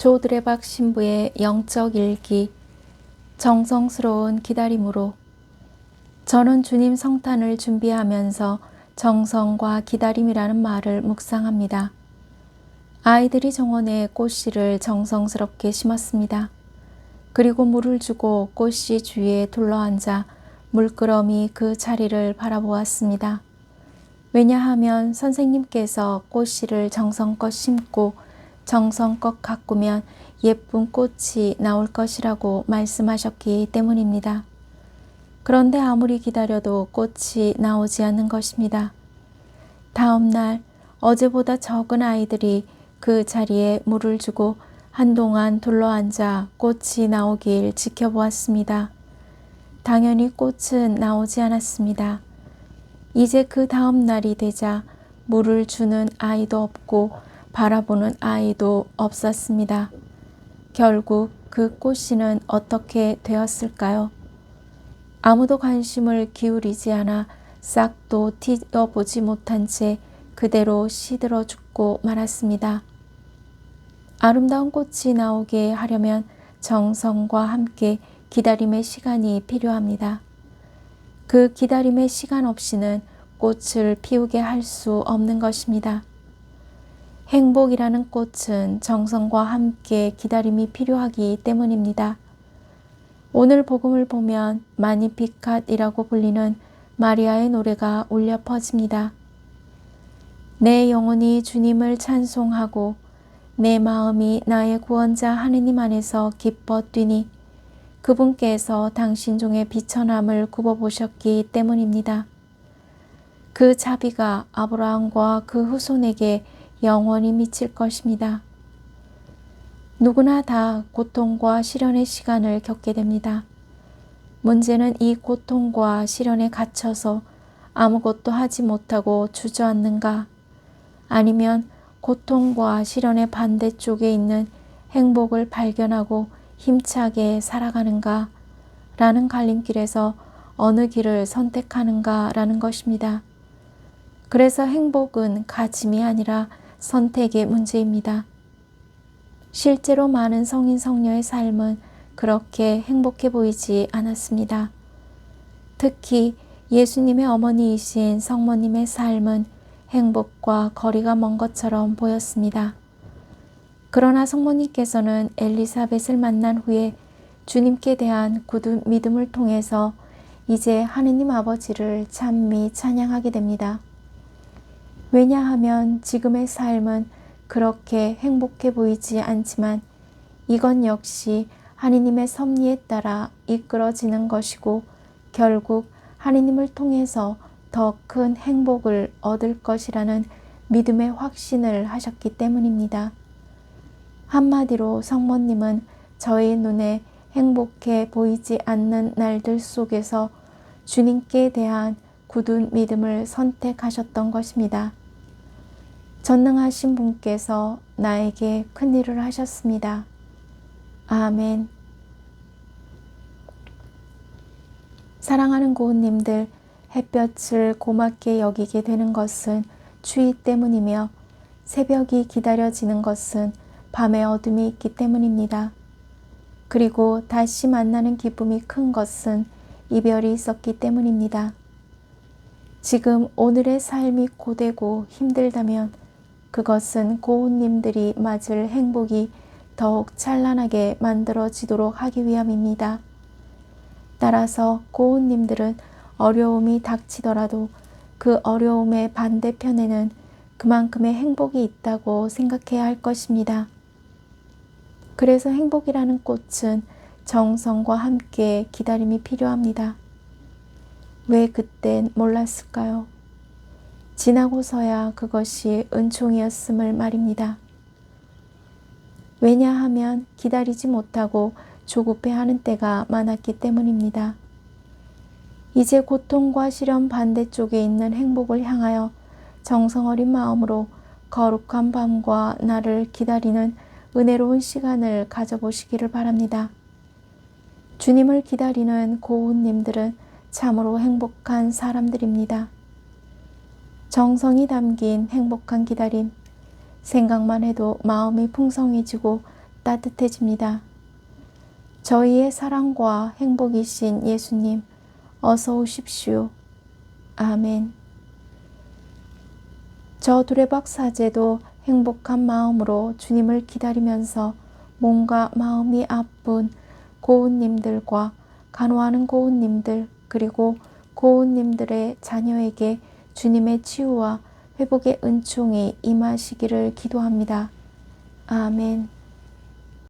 조드레박 신부의 영적 일기. 정성스러운 기다림으로. 저는 주님 성탄을 준비하면서 정성과 기다림이라는 말을 묵상합니다. 아이들이 정원에 꽃씨를 정성스럽게 심었습니다. 그리고 물을 주고 꽃씨 주위에 둘러앉아 물끄러미 그 자리를 바라보았습니다. 왜냐하면 선생님께서 꽃씨를 정성껏 심고 정성껏 가꾸면 예쁜 꽃이 나올 것이라고 말씀하셨기 때문입니다. 그런데 아무리 기다려도 꽃이 나오지 않는 것입니다. 다음 날 어제보다 적은 아이들이 그 자리에 물을 주고 한동안 둘러앉아 꽃이 나오길 지켜보았습니다. 당연히 꽃은 나오지 않았습니다. 이제 그 다음 날이 되자 물을 주는 아이도 없고 바라보는 아이도 없었습니다. 결국 그 꽃씨는 어떻게 되었을까요? 아무도 관심을 기울이지 않아 싹도 튀어보지 못한 채 그대로 시들어 죽고 말았습니다. 아름다운 꽃이 나오게 하려면 정성과 함께 기다림의 시간이 필요합니다. 그 기다림의 시간 없이는 꽃을 피우게 할 수 없는 것입니다. 행복이라는 꽃은 정성과 함께 기다림이 필요하기 때문입니다. 오늘 복음을 보면 마니피캇이라고 불리는 마리아의 노래가 울려 퍼집니다. 내 영혼이 주님을 찬송하고 내 마음이 나의 구원자 하느님 안에서 기뻐 뛰니 그분께서 당신 중에 비천함을 굽어보셨기 때문입니다. 그 자비가 아브라함과 그 후손에게 영원히 미칠 것입니다. 누구나 다 고통과 시련의 시간을 겪게 됩니다. 문제는 이 고통과 시련에 갇혀서 아무것도 하지 못하고 주저앉는가, 아니면 고통과 시련의 반대쪽에 있는 행복을 발견하고 힘차게 살아가는가 라는 갈림길에서 어느 길을 선택하는가 라는 것입니다. 그래서 행복은 가짐이 아니라 선택의 문제입니다. 실제로 많은 성인 성녀의 삶은 그렇게 행복해 보이지 않았습니다. 특히 예수님의 어머니이신 성모님의 삶은 행복과 거리가 먼 것처럼 보였습니다. 그러나 성모님께서는 엘리사벳을 만난 후에 주님께 대한 굳은 믿음을 통해서 이제 하느님 아버지를 찬미 찬양하게 됩니다. 왜냐하면 지금의 삶은 그렇게 행복해 보이지 않지만 이건 역시 하느님의 섭리에 따라 이끌어지는 것이고 결국 하느님을 통해서 더 큰 행복을 얻을 것이라는 믿음의 확신을 하셨기 때문입니다. 한마디로 성모님은 저희 눈에 행복해 보이지 않는 날들 속에서 주님께 대한 굳은 믿음을 선택하셨던 것입니다. 전능하신 분께서 나에게 큰 일을 하셨습니다. 아멘. 사랑하는 고운님들, 햇볕을 고맙게 여기게 되는 것은 추위 때문이며 새벽이 기다려지는 것은 밤의 어둠이 있기 때문입니다. 그리고 다시 만나는 기쁨이 큰 것은 이별이 있었기 때문입니다. 지금 오늘의 삶이 고되고 힘들다면 그것은 고운님들이 맞을 행복이 더욱 찬란하게 만들어지도록 하기 위함입니다. 따라서 고운님들은 어려움이 닥치더라도 그 어려움의 반대편에는 그만큼의 행복이 있다고 생각해야 할 것입니다. 그래서 행복이라는 꽃은 정성과 함께 기다림이 필요합니다. 왜 그땐 몰랐을까요? 지나고서야 그것이 은총이었음을 말입니다. 왜냐하면 기다리지 못하고 조급해하는 때가 많았기 때문입니다. 이제 고통과 시련 반대쪽에 있는 행복을 향하여 정성 어린 마음으로 거룩한 밤과 날을 기다리는 은혜로운 시간을 가져보시기를 바랍니다. 주님을 기다리는 고운님들은 참으로 행복한 사람들입니다. 정성이 담긴 행복한 기다림, 생각만 해도 마음이 풍성해지고 따뜻해집니다. 저희의 사랑과 행복이신 예수님, 어서 오십시오. 아멘. 저 두레박 사제도 행복한 마음으로 주님을 기다리면서 몸과 마음이 아픈 고운님들과 간호하는 고운님들 그리고 고운님들의 자녀에게 주님의 치유와 회복의 은총이 임하시기를 기도합니다. 아멘.